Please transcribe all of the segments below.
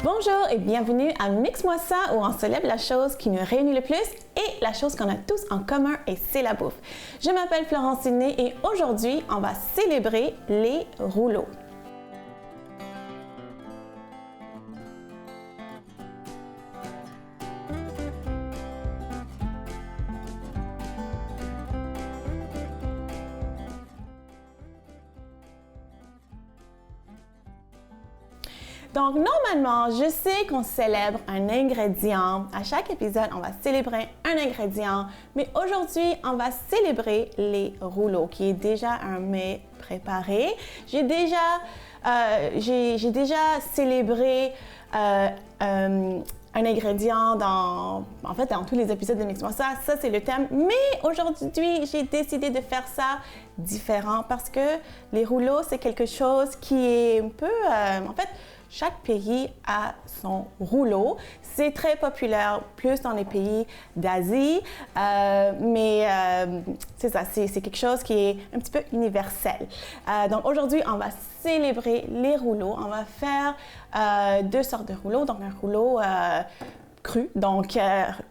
Bonjour et bienvenue à Mix-moi ça où on célèbre la chose qui nous réunit le plus et la chose qu'on a tous en commun et c'est la bouffe. Je m'appelle Florence Sidney et aujourd'hui on va célébrer les rouleaux. Donc, normalement, je sais qu'on célèbre un ingrédient. À chaque épisode, on va célébrer un ingrédient. Mais aujourd'hui, on va célébrer les rouleaux, qui est déjà un mets préparé. J'ai déjà célébré un ingrédient dans tous les épisodes de Mix-moi ça. Ça, c'est le thème. Mais aujourd'hui, j'ai décidé de faire ça différent parce que les rouleaux, c'est quelque chose qui est un peu... chaque pays a son rouleau. C'est très populaire, plus dans les pays d'Asie, mais c'est ça, c'est quelque chose qui est un petit peu universel. Donc aujourd'hui, on va célébrer les rouleaux. On va faire deux sortes de rouleaux. Donc un rouleau cru, donc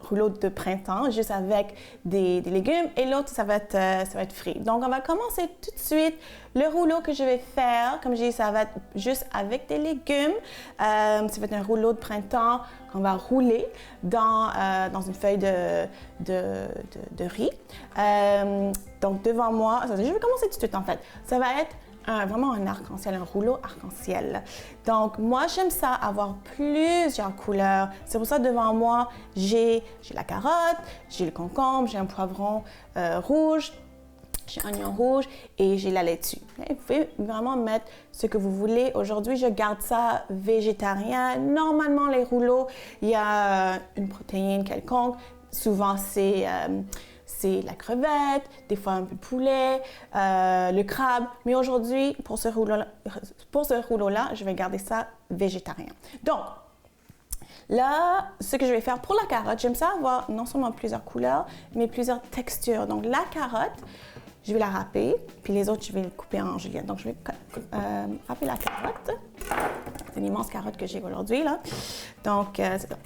rouleau de printemps, juste avec des légumes, et l'autre, ça va être frit. Donc, on va commencer tout de suite. Le rouleau que je vais faire, comme je dis, ça va être juste avec des légumes. Ça va être un rouleau de printemps qu'on va rouler dans une feuille de riz. Donc, devant moi, je vais commencer tout de suite, en fait. Ça va être vraiment un arc-en-ciel, un rouleau arc-en-ciel. Donc, moi, j'aime ça, avoir plusieurs couleurs. C'est pour ça, devant moi, j'ai la carotte, j'ai le concombre, j'ai un poivron rouge, j'ai un oignon rouge et j'ai la laitue. Vous pouvez vraiment mettre ce que vous voulez. Aujourd'hui, je garde ça végétarien. Normalement, les rouleaux, il y a une protéine quelconque. Souvent, c'est la crevette, des fois un peu de poulet, le crabe. Mais aujourd'hui, pour ce rouleau-là, je vais garder ça végétarien. Donc, là, ce que je vais faire pour la carotte, j'aime ça avoir non seulement plusieurs couleurs, mais plusieurs textures. Donc, la carotte, je vais la râper, puis les autres, je vais les couper en julienne. Donc, je vais râper la carotte. C'est une immense carotte que j'ai aujourd'hui, là. Donc, c'est ça.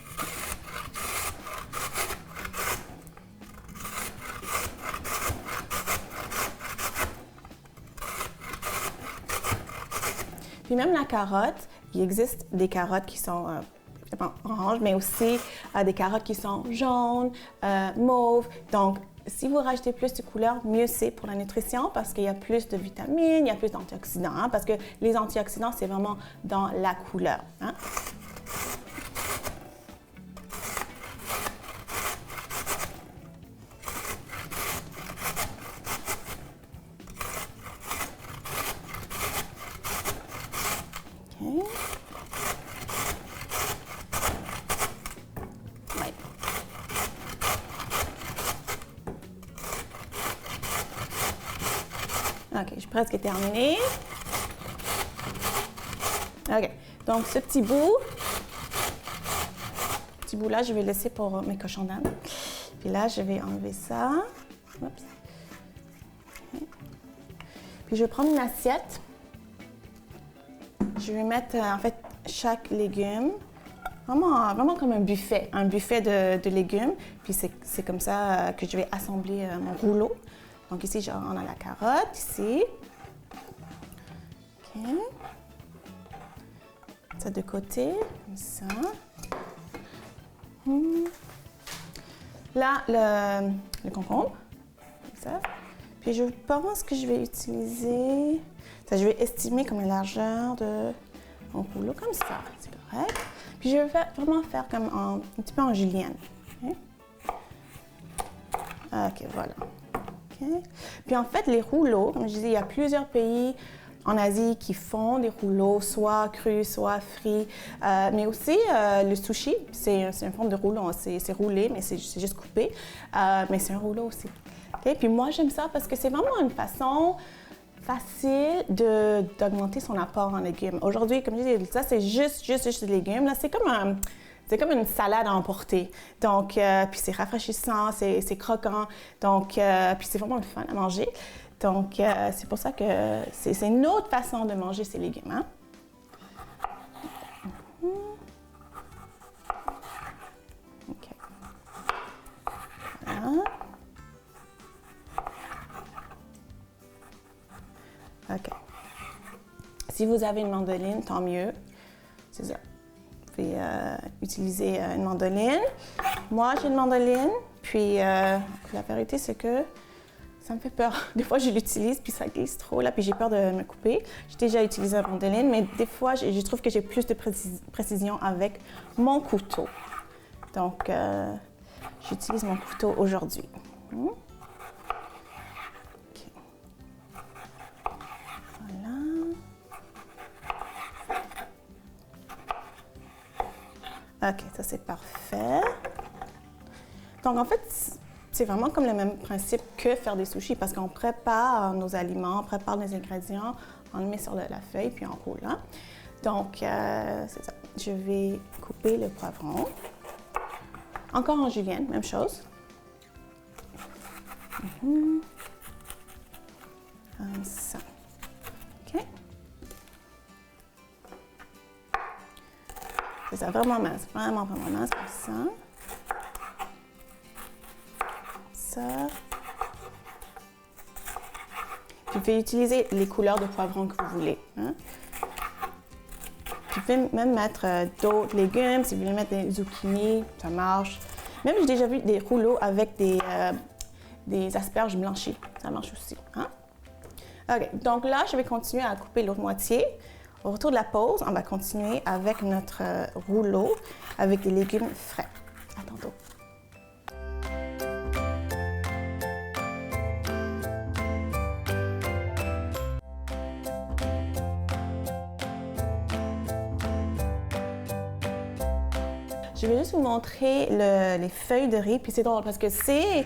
Puis même la carotte, il existe des carottes qui sont oranges, mais aussi des carottes qui sont jaunes, mauves. Donc, si vous rajoutez plus de couleurs, mieux c'est pour la nutrition parce qu'il y a plus de vitamines, il y a plus d'antioxydants. Hein, parce que les antioxydants, c'est vraiment dans la couleur. Hein. OK, je suis presque terminée. OK, donc ce petit bout-là, je vais le laisser pour mes cochons d'Inde. Puis là, je vais enlever ça. Oups. Okay. Puis je vais prendre une assiette. Je vais mettre, en fait, chaque légume. Vraiment comme un buffet de légumes. Puis c'est comme ça que je vais assembler mon rouleau. Donc ici, genre, on a la carotte, ici. OK. Ça de côté, comme ça. Là, le concombre, comme ça. Puis je pense que je vais utiliser... Ça, je vais estimer comme la largeur de mon rouleau, comme ça. C'est correct. Puis je vais vraiment faire comme un petit peu en julienne. OK, OK, voilà. Okay. Puis en fait, les rouleaux, comme je disais, il y a plusieurs pays en Asie qui font des rouleaux, soit crus, soit frits. Mais aussi, le sushi, c'est une forme de rouleau. C'est roulé, mais c'est juste coupé. Mais c'est un rouleau aussi. Okay. Puis moi, j'aime ça parce que c'est vraiment une façon facile d'augmenter son apport en légumes. Aujourd'hui, comme je disais, ça, c'est juste des légumes. Là, c'est comme une salade à emporter. Donc, puis c'est rafraîchissant, c'est croquant. Donc, puis c'est vraiment le fun à manger. Donc, c'est pour ça que c'est une autre façon de manger ces légumes. Hein? OK. Si vous avez une mandoline, tant mieux. C'est ça. Vous pouvez utiliser une mandoline. Moi, j'ai une mandoline, puis la vérité, c'est que ça me fait peur. Des fois, je l'utilise, puis ça glisse trop, là, puis j'ai peur de me couper. J'ai déjà utilisé une mandoline, mais des fois, je trouve que j'ai plus de précision avec mon couteau. Donc, j'utilise mon couteau aujourd'hui. Okay. Voilà. OK, ça c'est parfait. Donc, en fait, c'est vraiment comme le même principe que faire des sushis parce qu'on prépare nos aliments, on prépare les ingrédients, on le met sur la feuille puis on roule. Hein? Donc, c'est ça. Je vais couper le poivron. Encore en julienne, même chose. Comme ça. OK. C'est ça, vraiment mince, vraiment mince, comme ça. Vous pouvez utiliser les couleurs de poivron que vous voulez. Hein? Vous pouvez même mettre d'autres légumes. Si vous voulez mettre des zucchini, ça marche. Même j'ai déjà vu des rouleaux avec des asperges blanchies. Ça marche aussi. Hein? OK, donc là, je vais continuer à couper l'autre moitié. Au retour de la pause, on va continuer avec notre rouleau avec des légumes frais. À tantôt. Je vais juste vous montrer les feuilles de riz, puis c'est drôle parce que ces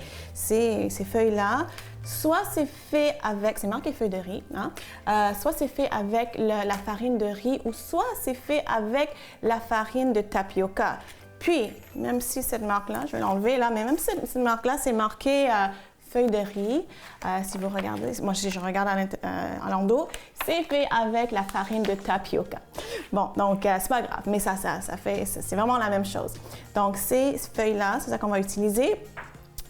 feuilles-là, soit c'est fait avec, c'est marqué feuilles de riz, hein? Soit c'est fait avec la farine de riz ou soit c'est fait avec la farine de tapioca. Puis, même si cette marque-là, je vais l'enlever là, mais même si cette marque-là, c'est marqué feuilles de riz. Si vous regardez, moi je regarde à l'endos, c'est fait avec la farine de tapioca. Bon, donc c'est pas grave, mais ça fait, c'est vraiment la même chose. Donc ces feuilles-là, c'est ça qu'on va utiliser.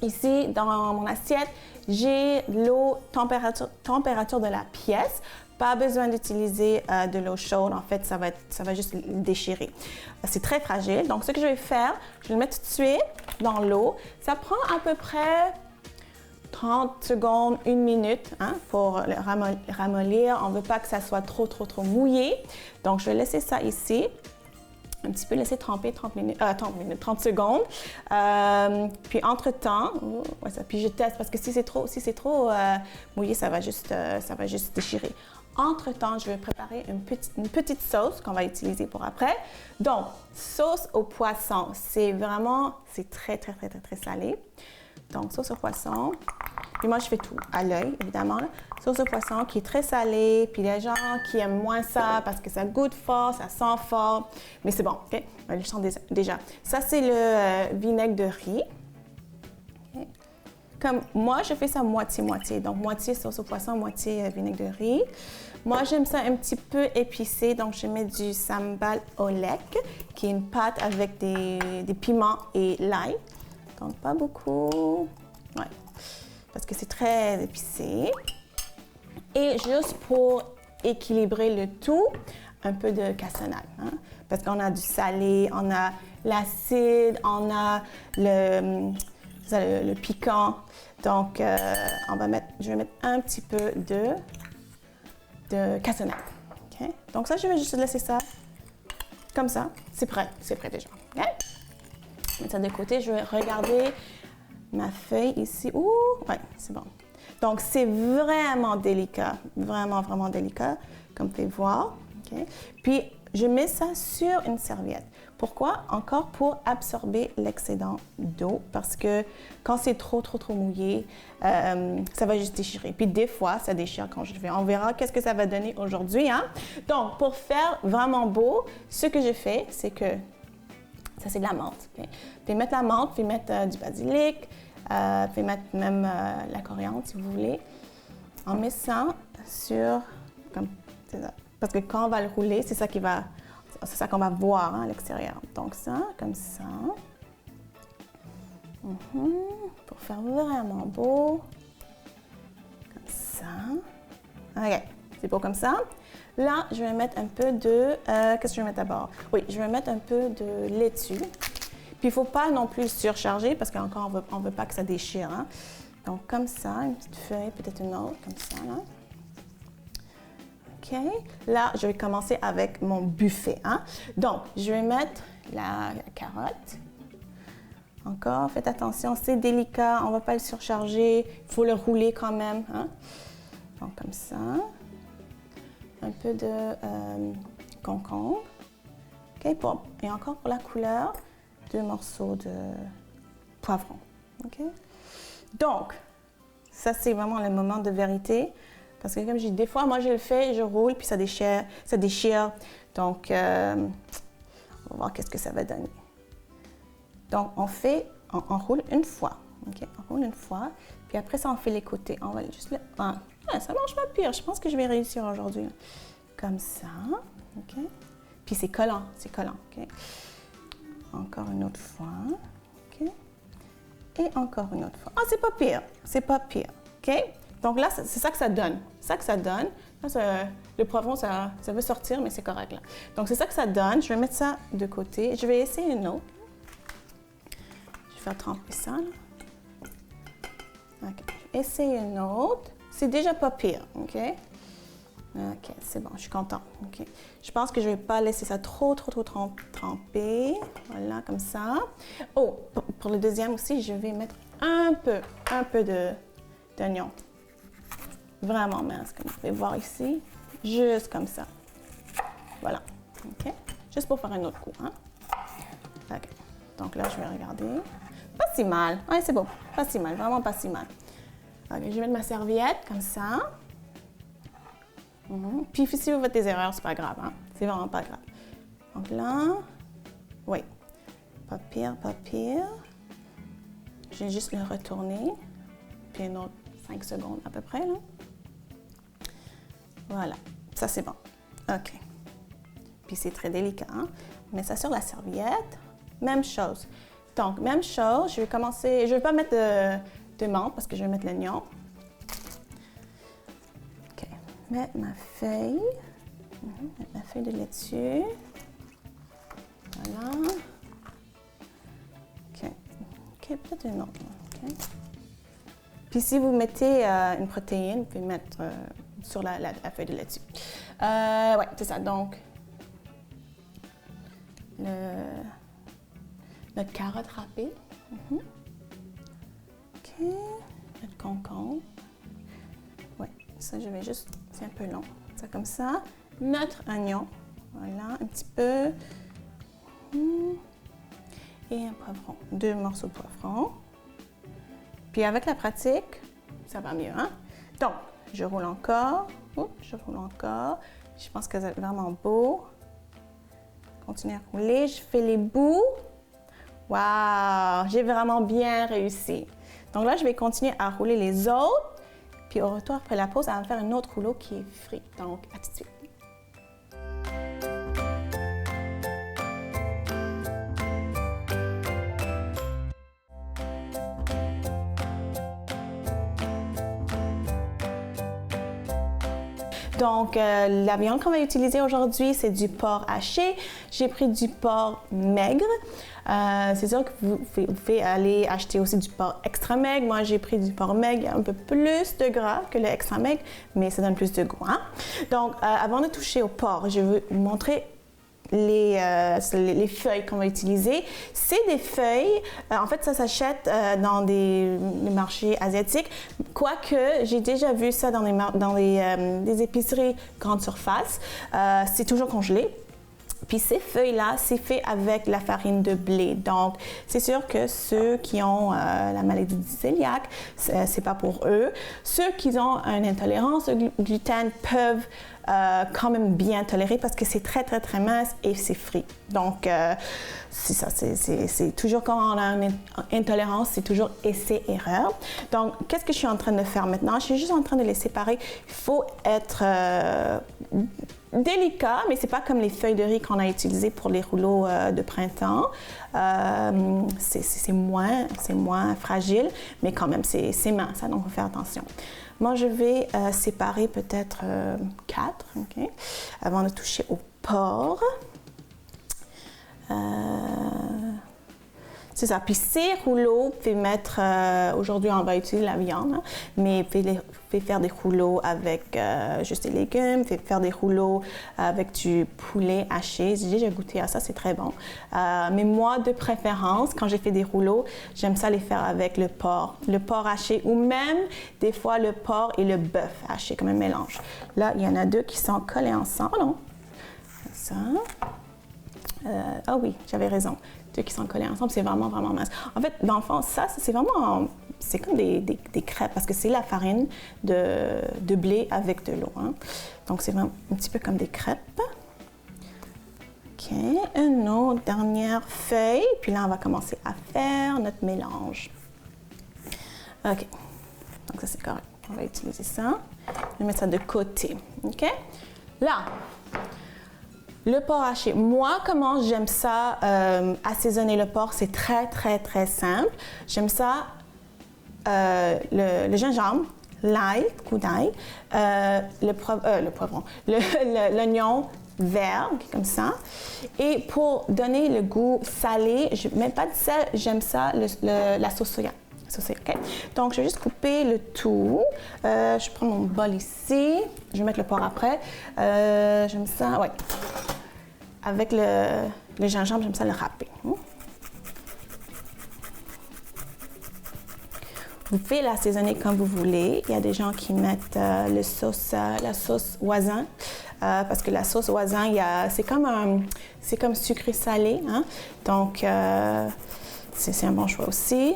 Ici, dans mon assiette, j'ai l'eau température de la pièce. Pas besoin d'utiliser de l'eau chaude. En fait, ça va juste le déchirer. C'est très fragile. Donc, ce que je vais faire, je vais le mettre tout de suite dans l'eau. Ça prend à peu près 30 secondes, 1 minute hein, pour le ramollir. On ne veut pas que ça soit trop mouillé. Donc, je vais laisser ça ici. Un petit peu laisser tremper 30 secondes. Puis entre-temps, puis je teste parce que si c'est trop mouillé, ça va juste déchirer. Entre-temps, je vais préparer une petite sauce qu'on va utiliser pour après. Donc, sauce au poisson, c'est très salé. Donc, sauce au poisson. Puis moi, je fais tout à l'œil, évidemment. Là. Sauce au poisson qui est très salée. Puis les gens qui aiment moins ça parce que ça goûte fort, ça sent fort. Mais c'est bon, OK? Je le sens déjà. Ça, c'est le vinaigre de riz. Okay. Comme moi, je fais ça moitié-moitié. Donc, moitié sauce au poisson, moitié vinaigre de riz. Moi, j'aime ça un petit peu épicé. Donc, je mets du sambal olek, qui est une pâte avec des piments et l'ail. Donc, pas beaucoup. Ouais. Parce que c'est très épicé. Et juste pour équilibrer le tout, un peu de cassonade. Hein? Parce qu'on a du salé, on a l'acide, on a le piquant. Donc, je vais mettre un petit peu de cassonade. Okay? Donc ça, je vais juste laisser ça comme ça. C'est prêt déjà. Okay? Mettre ça de côté, je vais regarder ma feuille ici. Ouh, ouais, c'est bon. Donc, c'est vraiment délicat, vraiment délicat, comme vous pouvez voir. Okay? Puis, je mets ça sur une serviette. Pourquoi? Encore pour absorber l'excédent d'eau, parce que quand c'est trop mouillé, ça va juste déchirer. Puis des fois, ça déchire quand je le fais. On verra qu'est-ce que ça va donner aujourd'hui. Hein? Donc, pour faire vraiment beau, ce que je fais, c'est que ça, c'est de la menthe. Okay? Vous pouvez mettre la menthe, vous pouvez mettre du basilic, vous pouvez mettre même la coriandre si vous voulez. On met ça sur, c'est ça. Parce que quand on va le rouler, c'est ça qu'on va voir hein, à l'extérieur. Donc ça, comme ça. Pour faire vraiment beau. Comme ça. OK, c'est beau comme ça. Là, je vais mettre un peu de... qu'est-ce que je vais mettre d'abord? Oui, je vais mettre un peu de laitue. Puis, il ne faut pas non plus surcharger parce qu'encore, on ne veut pas que ça déchire. Hein? Donc, comme ça, une petite feuille, peut-être une autre, comme ça. Là. OK. Là, je vais commencer avec mon buffet. Hein? Donc, je vais mettre la carotte. Encore, faites attention, c'est délicat, on ne va pas le surcharger. Il faut le rouler quand même. Hein? Donc, comme ça. Un peu de concombre. OK, et encore pour la couleur, 2 morceaux de poivron. OK? Donc, ça, c'est vraiment le moment de vérité. Parce que comme je dis, des fois, moi, je le fais, je roule, puis ça déchire. Donc, on va voir qu'est-ce que ça va donner. Donc, on roule une fois. OK? On roule une fois. Puis après ça, on fait les côtés. On va juste là. Ça marche pas pire. Je pense que je vais réussir aujourd'hui. Comme ça. OK? Puis c'est collant. OK? Encore une autre fois. OK? Et encore une autre fois. C'est pas pire. OK? Donc là, c'est ça que ça donne. Là, le poivron, ça veut sortir, mais c'est correct là. Donc c'est ça que ça donne. Je vais mettre ça de côté. Je vais essayer une autre. Je vais faire tremper ça. Là. OK. Je vais essayer une autre. C'est déjà pas pire. OK? OK, c'est bon, je suis contente. OK. Je pense que je ne vais pas laisser ça trop tremper. Voilà, comme ça. Oh, pour le deuxième aussi, je vais mettre un peu d'oignon. Vraiment mince, comme vous pouvez voir ici. Juste comme ça. Voilà. OK? Juste pour faire un autre coup. Hein? OK. Donc là, je vais regarder. Pas si mal. Oui, c'est bon. Pas si mal. Vraiment pas si mal. OK, je vais mettre ma serviette comme ça. Puis si vous faites des erreurs, c'est pas grave. Hein? C'est vraiment pas grave. Donc là, oui. Pas pire. Je vais juste le retourner. Puis une autre 5 secondes à peu près. Là. Voilà. Ça, c'est bon. OK. Puis c'est très délicat. Hein? Mets ça sur la serviette. Même chose. Donc, même chose. Je vais commencer... Je ne vais pas mettre de menthe parce que je vais mettre l'oignon. OK. Mettre ma feuille. Mettre ma feuille de laitue. Voilà. OK. OK, peut-être une autre. OK. Puis si vous mettez une protéine, vous pouvez mettre sur la feuille de laitue. Oui, c'est ça. Donc, notre carotte râpée. OK. Notre concombre. Oui, ça, je vais juste... C'est un peu long. Ça comme ça. Notre oignon. Voilà, un petit peu. Et un poivron. 2 morceaux de poivron. Puis avec la pratique, ça va mieux, hein? Donc, je roule encore. Je pense que c'est vraiment beau. Continue à rouler. Je fais les bouts. Waouh! J'ai vraiment bien réussi. Donc là, je vais continuer à rouler les autres. Puis au retour, après la pause, on va faire un autre rouleau qui est frit. Donc, à tout de suite. Donc, la viande qu'on va utiliser aujourd'hui, c'est du porc haché. J'ai pris du porc maigre. C'est sûr que vous pouvez aller acheter aussi du porc extra maigre. Moi, j'ai pris du porc maigre. Il y a un peu plus de gras que le extra maigre, mais ça donne plus de goût. Hein? Donc, avant de toucher au porc, je vais vous montrer les feuilles qu'on va utiliser. C'est des feuilles, en fait, ça s'achète dans des marchés asiatiques, quoique j'ai déjà vu ça dans des épiceries grande surface. C'est toujours congelé. Puis ces feuilles-là, c'est fait avec la farine de blé. Donc, c'est sûr que ceux qui ont la maladie du cœliaque, c'est pas pour eux. Ceux qui ont une intolérance au gluten peuvent quand même bien toléré parce que c'est très, très, très mince et c'est frit. Donc, c'est ça, c'est toujours quand on a une intolérance, c'est toujours essai-erreur. Donc, qu'est-ce que je suis en train de faire maintenant? Je suis juste en train de les séparer. Il faut être délicat, mais c'est pas comme les feuilles de riz qu'on a utilisées pour les rouleaux de printemps. C'est moins fragile, mais quand même, c'est mince, hein, donc il faut faire attention. Moi, je vais séparer peut-être 4, OK, avant de toucher au porc. C'est ça. Puis ces rouleaux, vous pouvez mettre, aujourd'hui on va utiliser la viande, hein, mais vous pouvez faire des rouleaux avec juste des légumes, vous pouvez faire des rouleaux avec du poulet haché. J'ai déjà goûté à ça, c'est très bon. Mais moi, de préférence, quand j'ai fait des rouleaux, j'aime ça les faire avec le porc haché ou même des fois le porc et le bœuf haché, comme un mélange. Là, il y en a 2 qui sont collés ensemble. Oh non, ça. Ah oui, j'avais raison. 2 qui sont collés ensemble, c'est vraiment, vraiment mince. En fait, dans le fond, ça, c'est vraiment... C'est comme des crêpes parce que c'est la farine de blé avec de l'eau. Hein. Donc, c'est vraiment un petit peu comme des crêpes. OK. Une autre dernière feuille. Puis là, on va commencer à faire notre mélange. OK. Donc, ça, c'est correct. On va utiliser ça. Je vais mettre ça de côté. OK? Là, le porc haché. Moi, comment j'aime ça assaisonner le porc, c'est très, très, très simple. J'aime ça, le gingembre, l'ail, coup d'ail, le poivron, l'oignon vert, comme ça. Et pour donner le goût salé, je ne mets pas de sel, j'aime ça, la sauce soya. Okay. Donc, je vais juste couper le tout. Je prends mon bol ici. Je vais mettre le porc après. J'aime ça, ouais. Avec le gingembre, j'aime ça le râper. Vous pouvez l'assaisonner comme vous voulez. Il y a des gens qui mettent la sauce voisin. Parce que la sauce voisin, c'est comme sucré salé. Hein? Donc, c'est un bon choix aussi.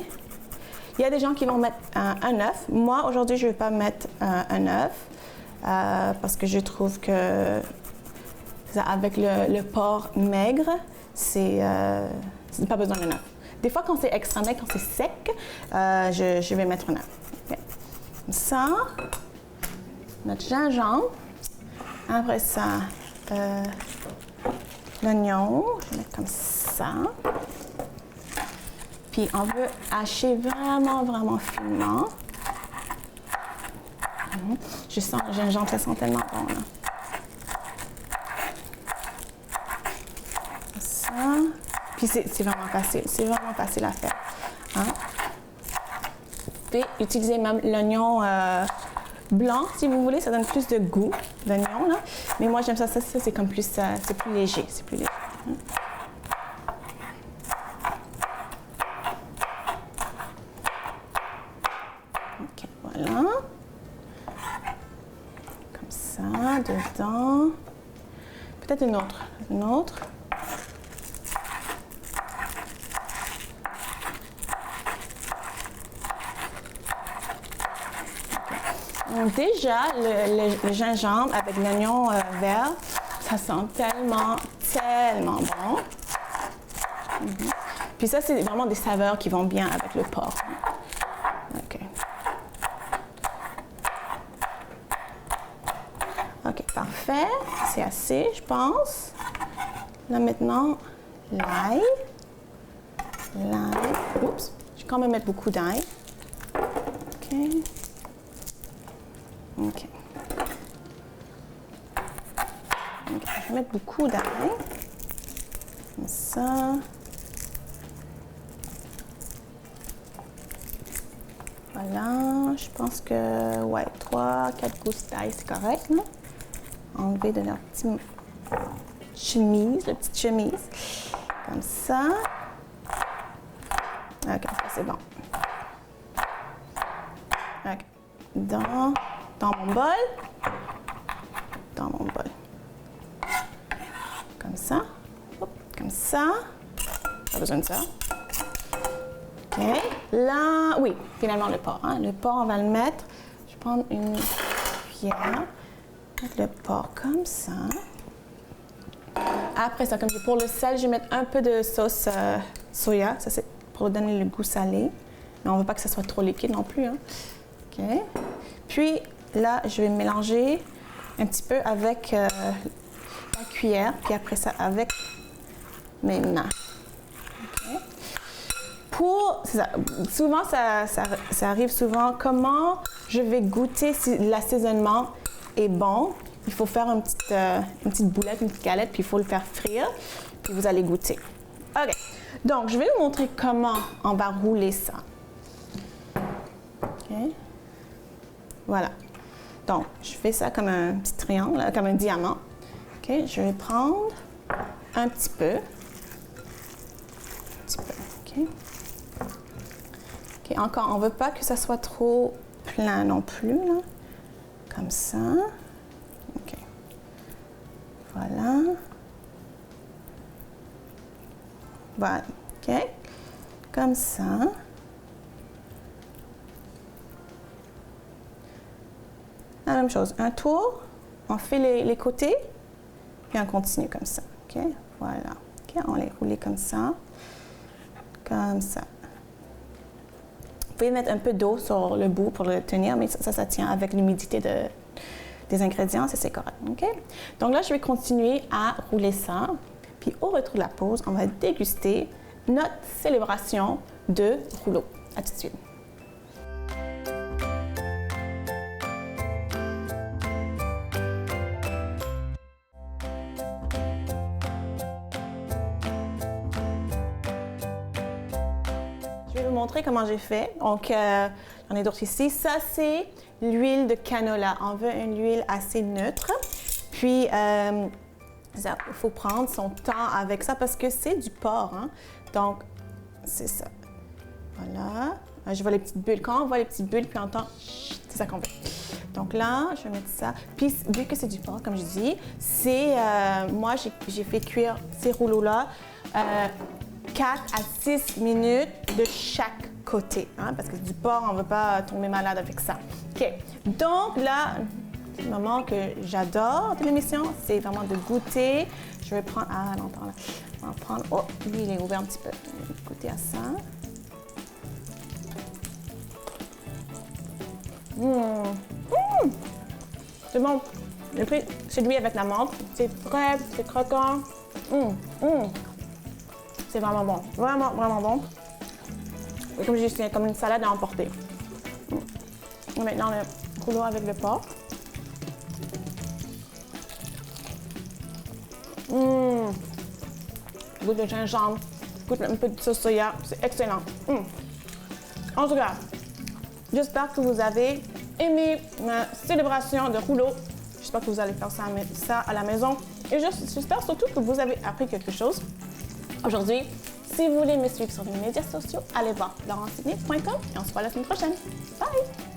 Il y a des gens qui vont mettre un œuf. Moi, aujourd'hui, je ne vais pas mettre un œuf parce que je trouve que avec le porc maigre, c'est pas besoin d'un œuf. Des fois, quand c'est extra maigre, quand c'est sec, je vais mettre un œuf. Okay. Comme ça, notre gingembre. Après ça, l'oignon. Je vais mettre comme ça. Puis on veut hacher vraiment, vraiment finement. Je sens le gingembre, ça sent tellement bon. Là. Comme ça. Puis c'est vraiment facile à faire. Hein? Vous pouvez utiliser même l'oignon blanc si vous voulez, ça donne plus de goût, l'oignon. Là. Mais moi j'aime ça c'est comme plus, c'est plus léger. Hein? Voilà. Comme ça, dedans. Peut-être une autre. Donc déjà, le gingembre avec l'oignon vert, ça sent tellement, tellement bon. Puis ça, c'est vraiment des saveurs qui vont bien avec le porc. OK. OK, parfait. C'est assez, je pense. Là, maintenant, l'ail. Oups, je vais quand même mettre beaucoup d'ail. OK. OK. Je vais mettre beaucoup d'ail. Comme ça. Voilà, je pense que, ouais, 3-4 gousses d'ail, c'est correct, non? Enlever de leur petite chemise, comme ça. OK, ça c'est bon. OK. Dans mon bol. Comme ça. Hop, comme ça. Pas besoin de ça. OK. Là, oui, finalement le porc. Hein. Le porc, on va le mettre. Je vais prendre une cuillère. mettre le porc comme ça. Après ça, comme je dis, pour le sel, je vais mettre un peu de sauce soya. Ça, c'est pour donner le goût salé. Mais on ne veut pas que ça soit trop liquide non plus. Hein. OK. Puis là, je vais mélanger un petit peu avec la cuillère. Puis après ça, avec mes mains. Okay. Souvent, ça arrive souvent. Comment je vais goûter si l'assaisonnement est bon? Il faut faire une petite boulette, une petite galette, puis il faut le faire frire, puis vous allez goûter. OK. Donc, je vais vous montrer comment on va rouler ça. OK. Voilà. Donc, je fais ça comme un petit triangle, comme un diamant. OK. Je vais prendre un petit peu. OK. OK. Encore, on ne veut pas que ça soit trop plein non plus, là. Comme ça. OK. Voilà. Voilà. OK. Comme ça. La même chose. Un tour. On fait les côtés. Puis on continue comme ça. OK. Voilà. OK. On les roule comme ça. Comme ça. Vous pouvez mettre un peu d'eau sur le bout pour le tenir, mais ça tient avec l'humidité des ingrédients, c'est correct. OK? Donc là, je vais continuer à rouler ça. Puis au retour de la pause, on va déguster notre célébration de rouleau. À tout de suite. Je vais vous montrer comment j'ai fait. Donc, j'en ai d'autres ici. Ça, c'est l'huile de canola. On veut une huile assez neutre. Puis, il faut prendre son temps avec ça parce que c'est du porc. Hein? Donc, c'est ça. Voilà. Je vois les petites bulles. Quand on voit les petites bulles, puis on entend, c'est ça qu'on veut. Donc là, je vais mettre ça. Puis, vu que c'est du porc, comme je dis, moi, j'ai fait cuire ces rouleaux-là 4 à 6 minutes de chaque côté, hein, parce que du porc, on ne veut pas tomber malade avec ça. OK. Donc là, le moment que j'adore de l'émission, c'est vraiment de goûter. Je vais prendre... Ah, non, attends, là. On va prendre... Oh, lui, il est ouvert un petit peu. Je vais goûter à ça. C'est bon. J'ai pris celui avec la menthe. C'est frais, c'est croquant. C'est vraiment bon. Vraiment, vraiment bon. Et comme je dis, c'est comme une salade à emporter. Maintenant, le rouleau avec le porc. Goût de gingembre, goût un peu de sauce soya. C'est excellent. En tout cas, j'espère que vous avez aimé ma célébration de rouleau. J'espère que vous allez faire ça à la maison. Et j'espère surtout que vous avez appris quelque chose aujourd'hui. Si vous voulez me suivre sur les médias sociaux, allez voir laurencesidney.com et on se voit la semaine prochaine. Bye!